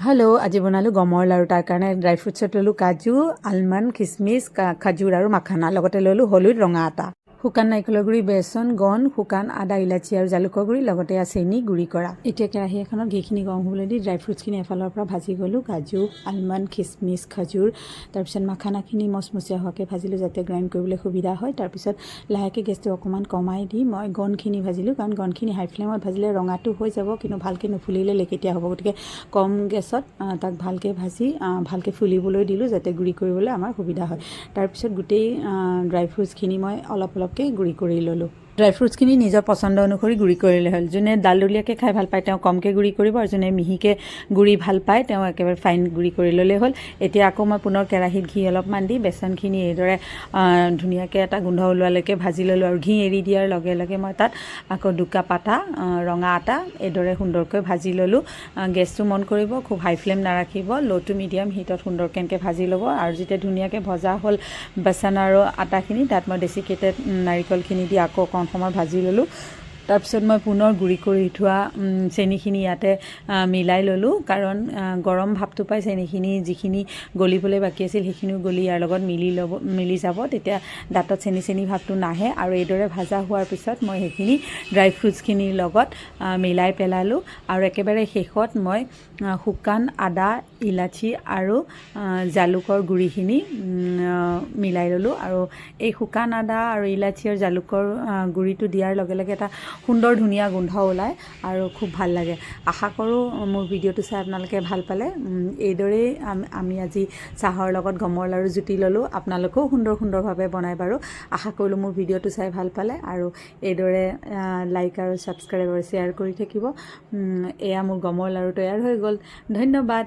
hello आज बनालो गমৰ लाৰু তাৰ কাৰণে ড্ৰাই ফ্ৰুটছত ললো কাজু আলমণ্ড কিচমিচ খাজুৰ আৰু মাখানা লগতে ললো হলুদ ৰঙা আটা শুকান নাৰিকলৰ গুৰি বেচন গণ শুকান আদা ইলাচি আৰু জালুকৰ গুৰি লগতে চেনি গুৰি কৰা এতিয়া কেৰাহী এখনত ঘিখিনি গৰম হ'বলৈ দি ড্ৰাই ফ্ৰুটছখিনি এফালৰ পৰা ভাজি গ'লো কাজু আলমণ্ড কিচমিচ খাজুৰ তাৰপিছত মাখানাখিনি মচমচীয়া হোৱাকৈ ভাজিলোঁ যাতে গ্ৰাইণ্ড কৰিবলৈ সুবিধা হয় তাৰপিছত লাহেকৈ গেছটো অকণমান কমাই দি মই গণখিনি ভাজিলোঁ কাৰণ গণখিনি হাই ফ্লেমত ভাজিলে ৰঙাটো হৈ যাব কিন্তু ভালকৈ নুফুলিলে লেকেটীয়া হ'ব গতিকে কম গেছত তাক ভালকৈ ভাজি ভালকৈ ফুলিবলৈ দিলোঁ যাতে গুড়ি কৰিবলৈ আমাৰ সুবিধা হয় তাৰপিছত গোটেই ড্ৰাই ফ্ৰুটছখিনি মই অলপ অলপকৈ গুড়ি কৰি ল'লোঁ ড্ৰাই ফ্ৰুটছখিনি নিজৰ পচন্দ অনুসৰি গুড়ি কৰিলে হ'ল যোনে ডালডলীয়াকৈ খাই ভাল পায় তেওঁ কমকৈ গুড়ি কৰিব আৰু যোনে মিহিকৈ গুড়ি ভাল পায় তেওঁ একেবাৰে ফাইন গুড়ি কৰি ল'লেই হ'ল এতিয়া আকৌ মই পুনৰ কেৰাহীত ঘি অলপমান দি বেচনখিনি এইদৰে ধুনীয়াকৈ এটা গোন্ধ ওলোৱালৈকে ভাজি ল'লোঁ আৰু ঘি এৰি দিয়াৰ লগে লগে মই তাত আকৌ দুকাপ আটা ৰঙা আটা এইদৰে সুন্দৰকৈ ভাজি ল'লোঁ গেছটো মন কৰিব খুব হাই ফ্লেম নাৰাখিব ল' টু মিডিয়াম হিটত সুন্দৰকৈ এনেকৈ ভাজি ল'ব আৰু যেতিয়া ধুনীয়াকৈ ভজা হ'ল বেচন আৰু আটাখিনি তাত মই ডেচিকেটেড নাৰিকলখিনি দি আকৌ অকণ সময় ভাজি ল'লোঁ তাৰপিছত মই পুনৰ গুড়ি কৰি থোৱা চেনিখিনি ইয়াতে মিলাই ল'লোঁ কাৰণ গৰম ভাৱটো পাই চেনিখিনি যিখিনি গলিবলৈ বাকী আছিল সেইখিনিও গলি ইয়াৰ লগত মিলি যাব তেতিয়া দাঁতত চেনি ভাৱটো নাহে আৰু এইদৰে ভাজা হোৱাৰ পিছত মই সেইখিনি ড্ৰাই ফ্ৰুটছখিনিৰ লগত মিলাই পেলালোঁ আৰু একেবাৰে শেষত মই শুকান আদা ইলাচি আৰু জালুকৰ গুড়িখিনি মিলাই ল'লোঁ আৰু এই শুকান আদা আৰু ইলাচি আৰু জালুকৰ গুড়িটো দিয়াৰ লগে লগে এটা সুন্দৰ ধুনীয়া গোন্ধ ওলায় আৰু খুব ভাল লাগে আশা কৰোঁ মোৰ ভিডিঅ'টো চাই আপোনালোকে ভাল পালে এইদৰেই আমি আজি চাহৰ লগত গমৰ লাৰু জুতি ল'লোঁ আপোনালোকেও সুন্দৰভাৱে বনাই বাৰু আশা কৰিলোঁ মোৰ ভিডিঅ'টো চাই ভাল পালে আৰু এইদৰে লাইক আৰু ছাবস্ক্ৰাইব আৰু শ্বেয়াৰ কৰি থাকিব এয়া মোৰ গমৰ লাৰু তৈয়াৰ হৈ গ'ল ধন্যবাদ